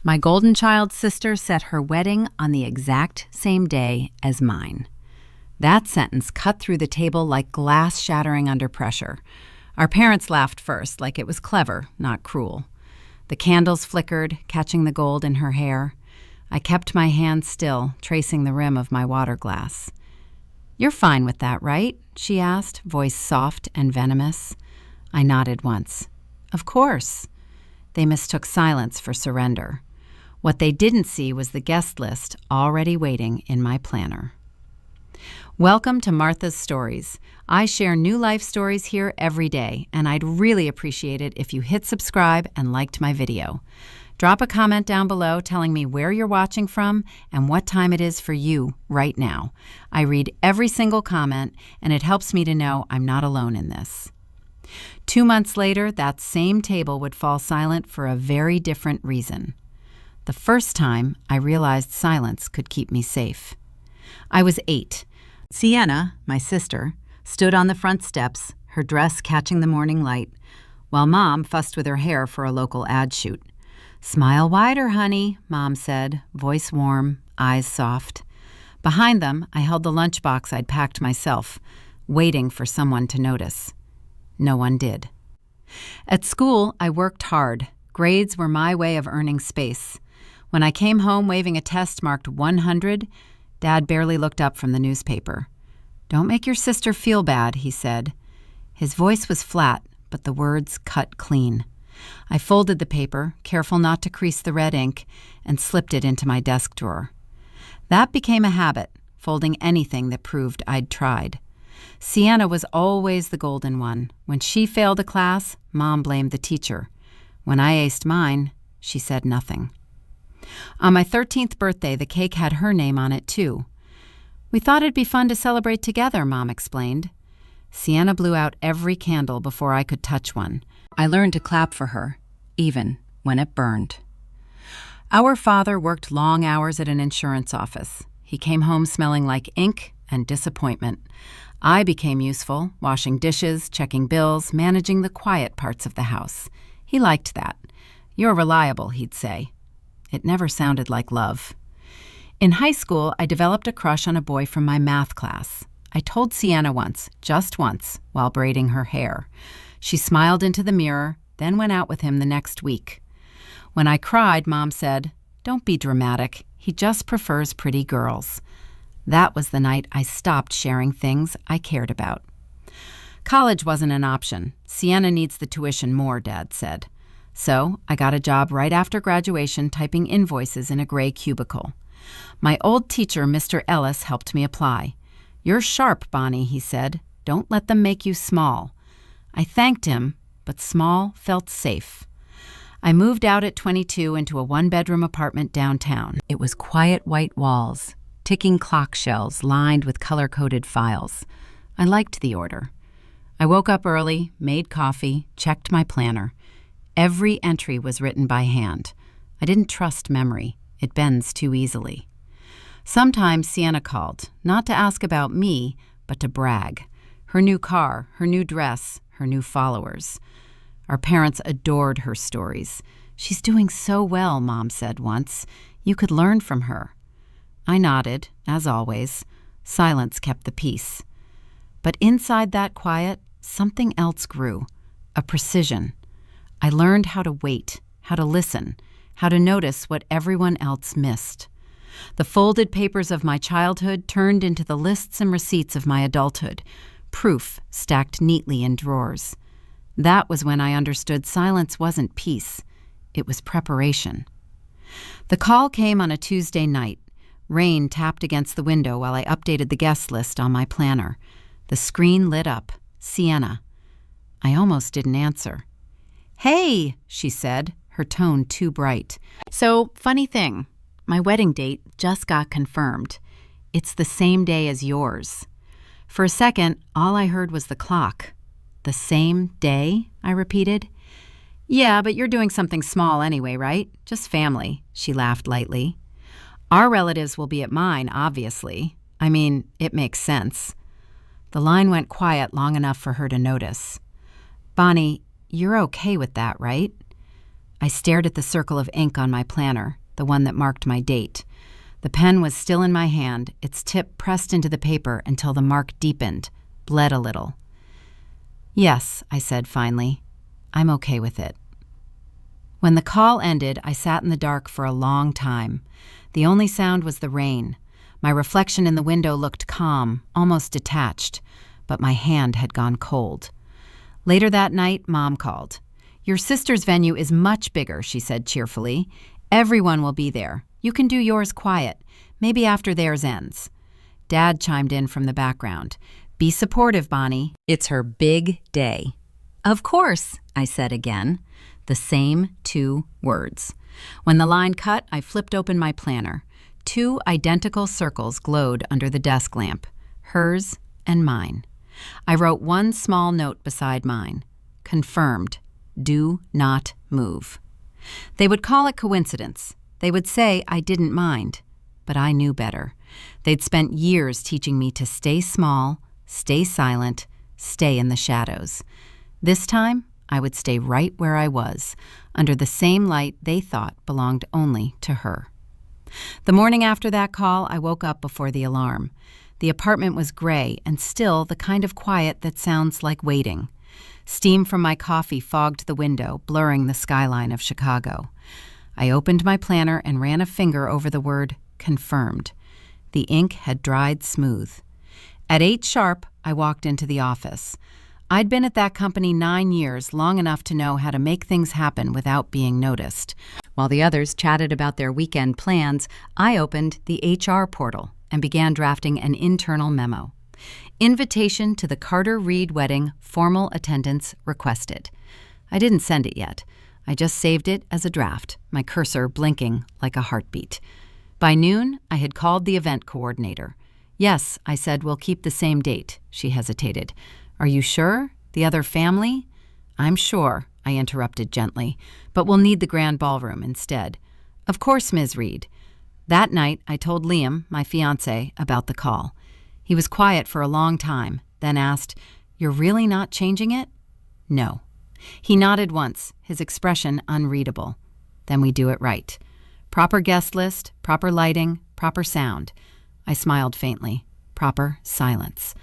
My golden child sister set her wedding on the exact same day as mine. That sentence cut through the table like glass shattering under pressure. Our parents laughed first, like it was clever, not cruel. The candles flickered, catching the gold in her hair. I kept my hand still, tracing the rim of my water glass. "You're fine with that, right?" she asked, voice soft and venomous. I nodded once. "Of course." They mistook silence for surrender. What they didn't see was the guest list already waiting in my planner. Welcome to Martha's Stories. I share new life stories here every day, and I'd really appreciate it if you hit subscribe and liked my video. Drop a comment down below telling me where you're watching from and what time it is for you right now. I read every single comment, and it helps me to know I'm not alone in this. 2 months later, that same table would fall silent for a very different reason. The first time, I realized silence could keep me safe. I was 8. Sienna, my sister, stood on the front steps, her dress catching the morning light, while Mom fussed with her hair for a local ad shoot. "Smile wider, honey," Mom said, voice warm, eyes soft. Behind them, I held the lunchbox I'd packed myself, waiting for someone to notice. No one did. At school, I worked hard. Grades were my way of earning space. When I came home waving a test marked 100, Dad barely looked up from the newspaper. "Don't make your sister feel bad," he said. His voice was flat, but the words cut clean. I folded the paper, careful not to crease the red ink, and slipped it into my desk drawer. That became a habit, folding anything that proved I'd tried. Sienna was always the golden one. When she failed a class, Mom blamed the teacher. When I aced mine, she said nothing. On my 13th birthday, the cake had her name on it, too. "We thought it'd be fun to celebrate together," Mom explained. Sienna blew out every candle before I could touch one. I learned to clap for her, even when it burned. Our father worked long hours at an insurance office. He came home smelling like ink and disappointment. I became useful, washing dishes, checking bills, managing the quiet parts of the house. He liked that. "You're reliable," he'd say. It never sounded like love. In high school, I developed a crush on a boy from my math class. I told Sienna once, just once, while braiding her hair. She smiled into the mirror, then went out with him the next week. When I cried, Mom said, "Don't be dramatic. He just prefers pretty girls." That was the night I stopped sharing things I cared about. College wasn't an option. Sienna needs the tuition more, Dad said. So I got a job right after graduation typing invoices in a gray cubicle. My old teacher, Mr. Ellis, helped me apply. "You're sharp, Bonnie," he said. "Don't let them make you small." I thanked him, but small felt safe. I moved out at 22 into a one-bedroom apartment downtown. It was quiet white walls, ticking clock shelves lined with color-coded files. I liked the order. I woke up early, made coffee, checked my planner. Every entry was written by hand. I didn't trust memory. It bends too easily. Sometimes Sienna called, not to ask about me, but to brag. Her new car, her new dress, her new followers. Our parents adored her stories. "She's doing so well," Mom said once. "You could learn from her." I nodded, as always. Silence kept the peace. But inside that quiet, something else grew, a precision. I learned how to wait, how to listen, how to notice what everyone else missed. The folded papers of my childhood turned into the lists and receipts of my adulthood, proof stacked neatly in drawers. That was when I understood silence wasn't peace. It was preparation. The call came on a Tuesday night. Rain tapped against the window while I updated the guest list on my planner. The screen lit up. Sienna. I almost didn't answer. "Hey," she said, her tone too bright. "So, funny thing, my wedding date just got confirmed. It's the same day as yours." For a second, all I heard was the clock. "The same day?" I repeated. "Yeah, but you're doing something small anyway, right? Just family," she laughed lightly. "Our relatives will be at mine, obviously. I mean, it makes sense." The line went quiet long enough for her to notice. "Bonnie, you're okay with that, right?" I stared at the circle of ink on my planner, the one that marked my date. The pen was still in my hand, its tip pressed into the paper until the mark deepened, bled a little. "Yes," I said finally. "I'm okay with it." When the call ended, I sat in the dark for a long time. The only sound was the rain. My reflection in the window looked calm, almost detached, but my hand had gone cold. Later that night, Mom called. "Your sister's venue is much bigger," she said cheerfully. "Everyone will be there. You can do yours quiet, maybe after theirs ends." Dad chimed in from the background. "Be supportive, Bonnie. It's her big day." "Of course," I said again. The same 2 words. When the line cut, I flipped open my planner. 2 identical circles glowed under the desk lamp, hers and mine. I wrote one small note beside mine. Confirmed. Do not move. They would call it coincidence. They would say I didn't mind. But I knew better. They'd spent years teaching me to stay small, stay silent, stay in the shadows. This time, I would stay right where I was, under the same light they thought belonged only to her. The morning after that call, I woke up before the alarm. The apartment was gray and still the kind of quiet that sounds like waiting. Steam from my coffee fogged the window, blurring the skyline of Chicago. I opened my planner and ran a finger over the word confirmed. The ink had dried smooth. At 8 sharp, I walked into the office. I'd been at that company 9 years, long enough to know how to make things happen without being noticed. While the others chatted about their weekend plans, I opened the HR portal and began drafting an internal memo. Invitation to the Carter Reed wedding, formal attendance requested. I didn't send it yet. I just saved it as a draft, my cursor blinking like a heartbeat. By noon, I had called the event coordinator. "Yes," I said, "we'll keep the same date." She hesitated. "Are you sure? The other family?" "I'm sure," I interrupted gently, "but we'll need the grand ballroom instead." "Of course, Ms. Reed." That night, I told Liam, my fiancé, about the call. He was quiet for a long time, then asked, "You're really not changing it?" "No." He nodded once, his expression unreadable. "Then we do it right. Proper guest list, proper lighting, proper sound." I smiled faintly. Proper silence.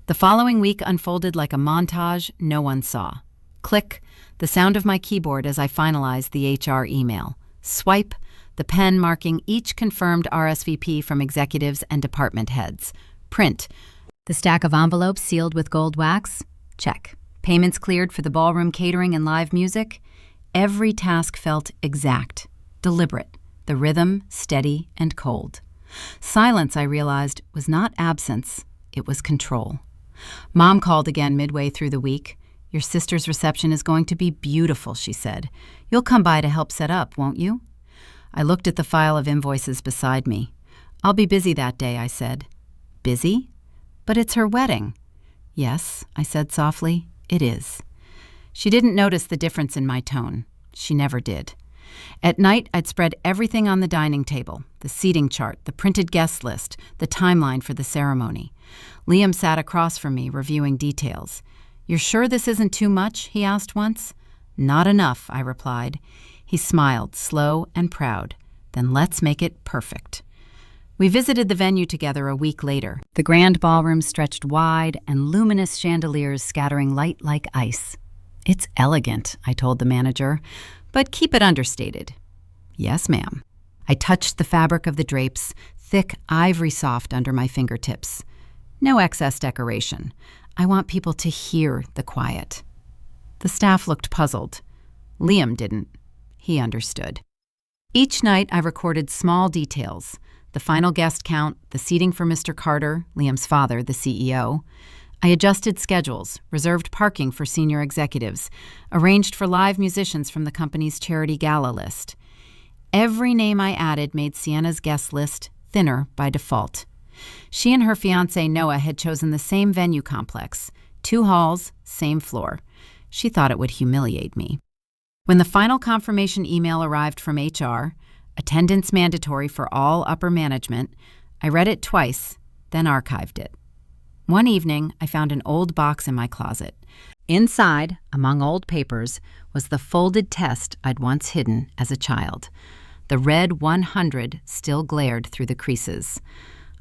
The following week unfolded like a montage no one saw. Click, the sound of my keyboard as I finalized the HR email. Swipe, the pen marking each confirmed RSVP from executives and department heads. Print, the stack of envelopes sealed with gold wax. Check. Payments cleared for the ballroom catering and live music. Every task felt exact, deliberate, the rhythm steady and cold. Silence, I realized, was not absence, it was control. Mom called again midway through the week. "Your sister's reception is going to be beautiful," she said. "You'll come by to help set up, won't you?" I looked at the file of invoices beside me. "I'll be busy that day," I said. "Busy? But it's her wedding." "Yes," I said softly, "it is." She didn't notice the difference in my tone. She never did. At night, I'd spread everything on the dining table, the seating chart, the printed guest list, the timeline for the ceremony. Liam sat across from me, reviewing details. "You're sure this isn't too much?" he asked once. "Not enough," I replied. He smiled, slow and proud. "Then let's make it perfect." We visited the venue together a week later. The grand ballroom stretched wide and luminous chandeliers scattering light like ice. "It's elegant," I told the manager, "but keep it understated." "Yes, ma'am." I touched the fabric of the drapes, thick ivory soft under my fingertips. No excess decoration. I want people to hear the quiet. The staff looked puzzled. Liam didn't. He understood. Each night I recorded small details. The final guest count, the seating for Mr. Carter, Liam's father, the CEO. I adjusted schedules, reserved parking for senior executives, arranged for live musicians from the company's charity gala list. Every name I added made Sienna's guest list thinner by default. She and her fiancé Noah had chosen the same venue complex, 2 halls, same floor. She thought it would humiliate me. When the final confirmation email arrived from HR, attendance mandatory for all upper management, I read it twice, then archived it. One evening, I found an old box in my closet. Inside, among old papers, was the folded test I'd once hidden as a child. The red 100 still glared through the creases.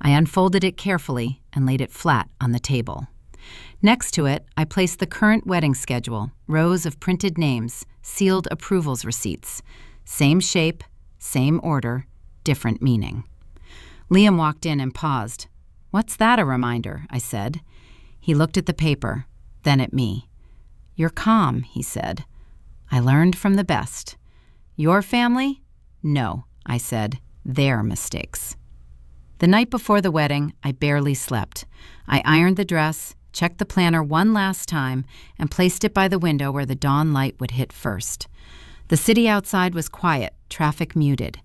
I unfolded it carefully and laid it flat on the table. Next to it, I placed the current wedding schedule, rows of printed names, sealed approvals receipts. Same shape, same order, different meaning. Liam walked in and paused. "What's that a reminder?" I said. He looked at the paper, then at me. "You're calm," he said. "I learned from the best." "Your family?" "No," I said. "Their mistakes." The night before the wedding, I barely slept. I ironed the dress, checked the planner one last time, and placed it by the window where the dawn light would hit first. The city outside was quiet, traffic muted.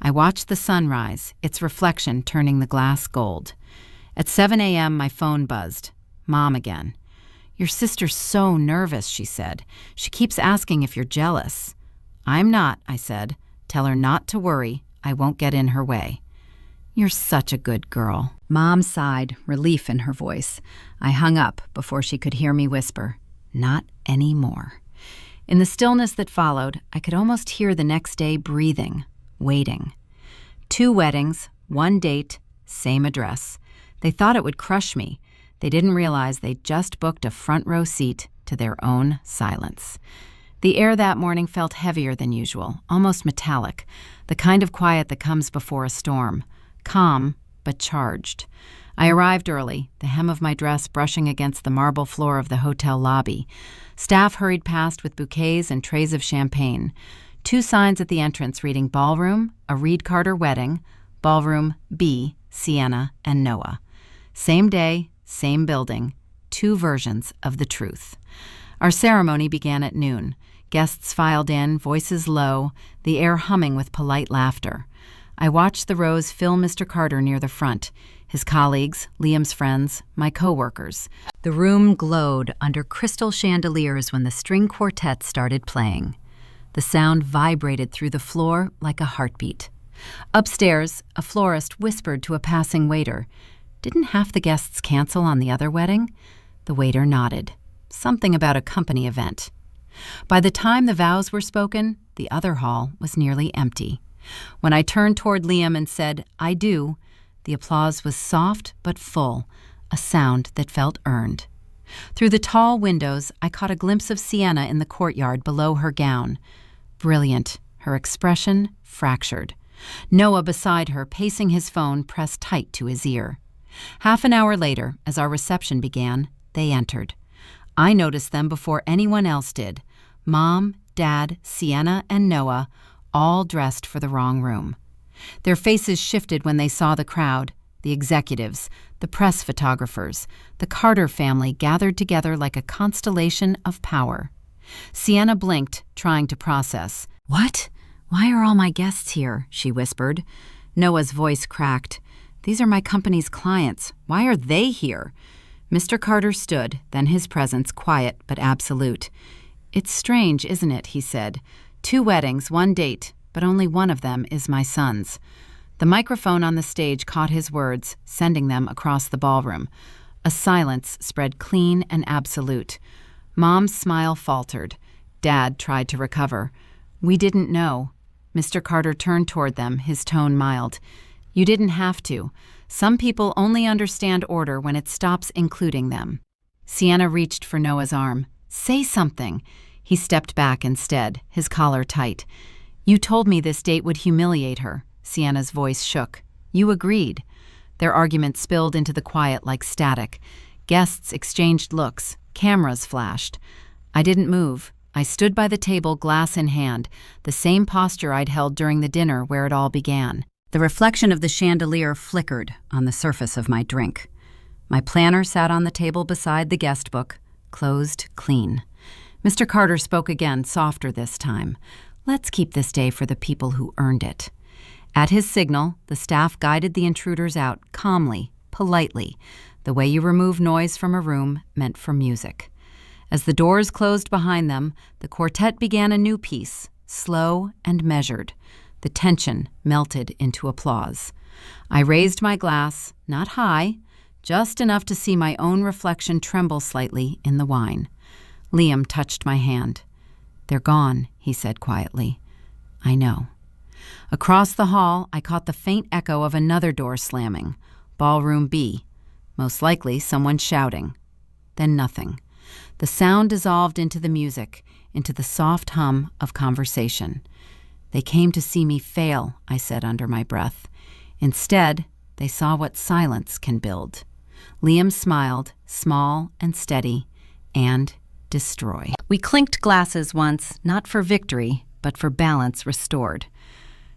I watched the sun rise, its reflection turning the glass gold. At 7 a.m., my phone buzzed. Mom again. "Your sister's so nervous," she said. "She keeps asking if you're jealous." "I'm not," I said. "Tell her not to worry. I won't get in her way." "You're such a good girl." Mom sighed, relief in her voice. I hung up before she could hear me whisper, "Not anymore." In the stillness that followed, I could almost hear the next day breathing, waiting. 2 weddings, 1 date, same address. They thought it would crush me. They didn't realize they'd just booked a front row seat to their own silence. The air that morning felt heavier than usual, almost metallic, the kind of quiet that comes before a storm. Calm, but charged. I arrived early, the hem of my dress brushing against the marble floor of the hotel lobby. Staff hurried past with bouquets and trays of champagne. 2 signs at the entrance reading Ballroom, a Reed Carter wedding, Ballroom B, Sienna and Noah. Same day, same building, 2 versions of the truth. Our ceremony began at noon. Guests filed in, voices low, the air humming with polite laughter. I watched the rows fill Mr. Carter near the front, his colleagues, Liam's friends, my co-workers. The room glowed under crystal chandeliers when the string quartet started playing. The sound vibrated through the floor like a heartbeat. Upstairs, a florist whispered to a passing waiter, "Didn't half the guests cancel on the other wedding?" The waiter nodded. Something about a company event. By the time the vows were spoken, the other hall was nearly empty. When I turned toward Liam and said, "I do," the applause was soft but full, a sound that felt earned. Through the tall windows, I caught a glimpse of Sienna in the courtyard below her gown. Brilliant, her expression fractured. Noah beside her, pacing his phone, pressed tight to his ear. Half an hour later, as our reception began, they entered. I noticed them before anyone else did. Mom, Dad, Sienna, and Noah, all dressed for the wrong room. Their faces shifted when they saw the crowd, the executives, the press photographers, the Carter family gathered together like a constellation of power. Sienna blinked, trying to process. "What? Why are all my guests here?" she whispered. Noah's voice cracked. "These are my company's clients. Why are they here?" Mr. Carter stood, then his presence quiet but absolute. "It's strange, isn't it?" he said. 2 weddings, 1 date, but only one of them is my son's. The microphone on the stage caught his words, sending them across the ballroom. A silence spread clean and absolute. Mom's smile faltered. Dad tried to recover. "We didn't know." Mr. Carter turned toward them, his tone mild. "You didn't have to. Some people only understand order when it stops including them." Sienna reached for Noah's arm. "Say something." He stepped back instead, his collar tight. "You told me this date would humiliate her." Sienna's voice shook. "You agreed." Their argument spilled into the quiet like static. Guests exchanged looks. Cameras flashed. I didn't move. I stood by the table, glass in hand, the same posture I'd held during the dinner where it all began. The reflection of the chandelier flickered on the surface of my drink. My planner sat on the table beside the guest book, closed clean. Mr. Carter spoke again, softer this time. "Let's keep this day for the people who earned it." At his signal, the staff guided the intruders out, calmly, politely. The way you remove noise from a room meant for music. As the doors closed behind them, the quartet began a new piece, slow and measured. The tension melted into applause. I raised my glass, not high, just enough to see my own reflection tremble slightly in the wine. Liam touched my hand. "They're gone," he said quietly. "I know." Across the hall, I caught the faint echo of another door slamming. Ballroom B. Most likely someone shouting. Then nothing. The sound dissolved into the music, into the soft hum of conversation. "They came to see me fail," I said under my breath. Instead, they saw what silence can build. Liam smiled, small and steady, and destroy. We clinked glasses once, not for victory, but for balance restored.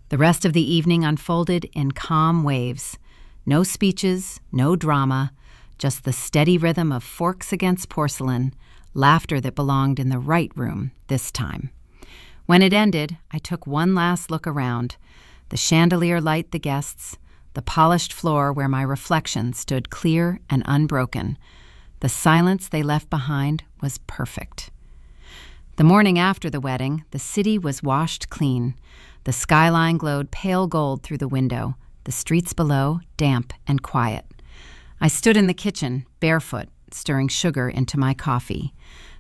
The rest of the evening unfolded in calm waves. No speeches, no drama, just the steady rhythm of forks against porcelain, laughter that belonged in the right room this time. When it ended, I took one last look around. The chandelier light the guests, the polished floor where my reflection stood clear and unbroken. The silence they left behind was perfect. The morning after the wedding, the city was washed clean. The skyline glowed pale gold through the window, the streets below damp and quiet. I stood in the kitchen, barefoot, stirring sugar into my coffee.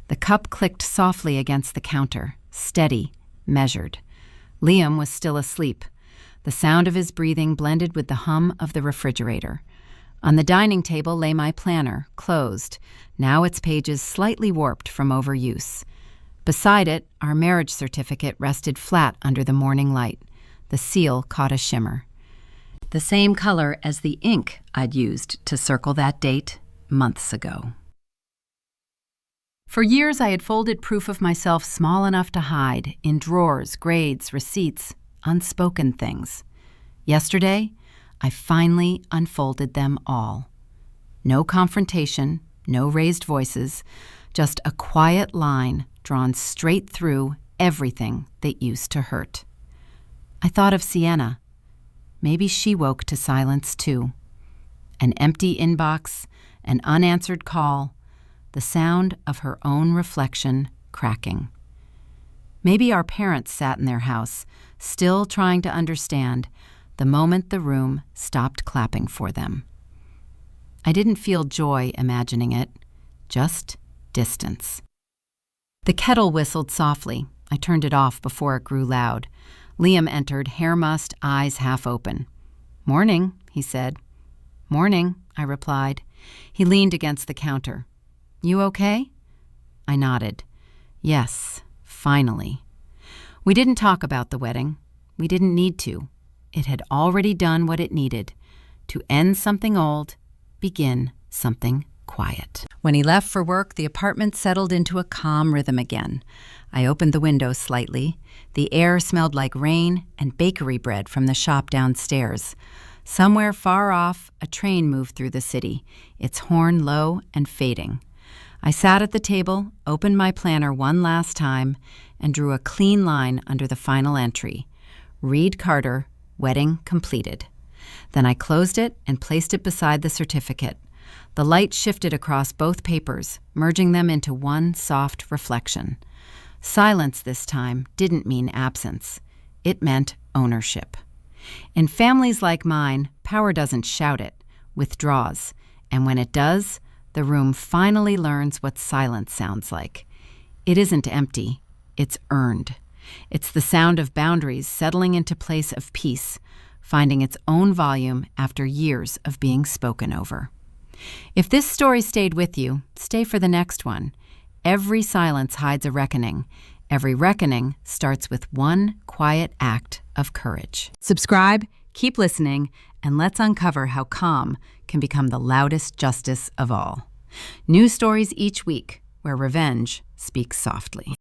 The cup clicked softly against the counter, steady, measured. Liam was still asleep. The sound of his breathing blended with the hum of the refrigerator. On the dining table lay my planner, closed, now its pages slightly warped from overuse. Beside it, our marriage certificate rested flat under the morning light. The seal caught a shimmer. The same color as the ink I'd used to circle that date months ago. For years, I had folded proof of myself small enough to hide in drawers, grades, receipts, unspoken things. Yesterday, I finally unfolded them all. No confrontation, no raised voices, just a quiet line drawn straight through everything that used to hurt. I thought of Sienna. Maybe she woke to silence too. An empty inbox, an unanswered call, the sound of her own reflection cracking. Maybe our parents sat in their house, still trying to understand, the moment the room stopped clapping for them. I didn't feel joy imagining it, just distance. The kettle whistled softly. I turned it off before it grew loud. Liam entered, hair mussed, eyes half open. "Morning," he said. "Morning," I replied. He leaned against the counter. "You okay?" I nodded. Yes, finally. We didn't talk about the wedding. We didn't need to. It had already done what it needed, to end something old, begin something quiet. When he left for work, the apartment settled into a calm rhythm again. I opened the window slightly. The air smelled like rain and bakery bread from the shop downstairs. Somewhere far off, a train moved through the city, its horn low and fading. I sat at the table, opened my planner one last time, and drew a clean line under the final entry. Reed Carter, wedding completed. Then I closed it and placed it beside the certificate. The light shifted across both papers, merging them into one soft reflection. Silence this time didn't mean absence. It meant ownership. In families like mine, power doesn't shout it, withdraws, and when it does, the room finally learns what silence sounds like. It isn't empty, it's earned. It's the sound of boundaries settling into place of peace, finding its own volume after years of being spoken over. If this story stayed with you, stay for the next one. Every silence hides a reckoning. Every reckoning starts with one quiet act of courage. Subscribe, keep listening, and let's uncover how calm can become the loudest justice of all. New stories each week, where revenge speaks softly.